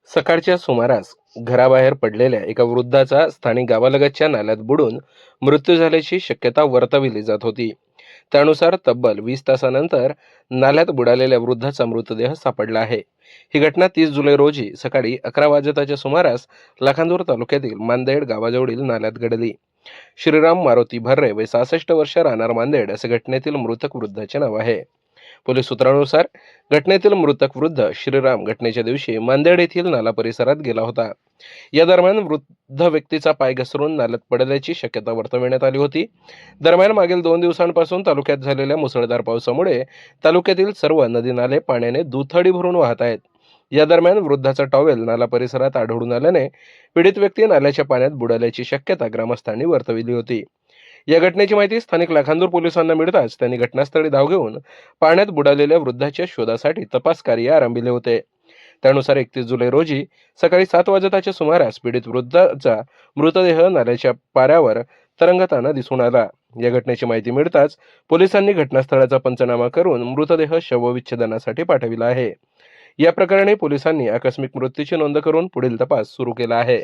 सकाळच्या सुमारास घराबाहेर पडलेल्या एका वृद्धाचा स्थानिक गावालगतच्या नाल्यात बुडून मृत्यू झाल्याची शक्यता वर्तविली जात होती. त्यानुसार तब्बल 20 तासानंतर नाल्यात बुडालेल्या वृद्धाचा मृतदेह सापडला आहे. ही घटना 30 जुलै रोजी सकाळी 11 वाजताच्या सुमारास लाखांदूर तालुक्यातील मांदेड गावाजवळील नाल्यात घडली. श्रीराम मारुती भर्रे वय 66 वर्ष, राहणार मांदेड, असे घटनेतील मृतक वृद्धाचे नाव आहे. पोलीस सूत्रांनुसार घटनेतील मृतक वृद्ध श्रीराम घटनेच्या दिवशी मांदेड येथील नाला परिसरात गेला होता. या दरम्यान वृद्ध व्यक्तीचा पाय घसरून नाल्यात पडल्याची शक्यता वर्तविण्यात आली होती. दरम्यान मागील 2 दिवसांपासून तालुक्यात झालेल्या मुसळधार पावसामुळे तालुक्यातील सर्व नदी नाले पाण्याने दुथडी भरून वाहत आहेत. या दरम्यान वृद्धाचा टॉवेल नाला परिसरात आढळून आल्याने पीडित व्यक्ती नाल्याच्या पाण्यात बुडाल्याची शक्यता ग्रामस्थांनी वर्तविली होती. या घटनेची माहिती स्थानिक लाखांदूर पोलिसांना मिळताच त्यांनी घटनास्थळी धाव घेऊन पाण्यात बुडालेल्या वृद्धाच्या शोधासाठी तपास कार्य आरंभिले होते. त्यानुसार 31 जुलै रोजी सकाळी 7 वाजताच्या सुमारास पीडित वृद्धाचा मृतदेह नाल्याच्या पाऱ्यावर तरंगताना दिसून आला. या घटनेची माहिती मिळताच पोलिसांनी घटनास्थळाचा पंचनामा करून मृतदेह शवविच्छेदनासाठी पाठविला आहे. या प्रकरणी पोलिसांनी आकस्मिक मृत्यूची नोंद करून पुढील तपास सुरू केला आहे.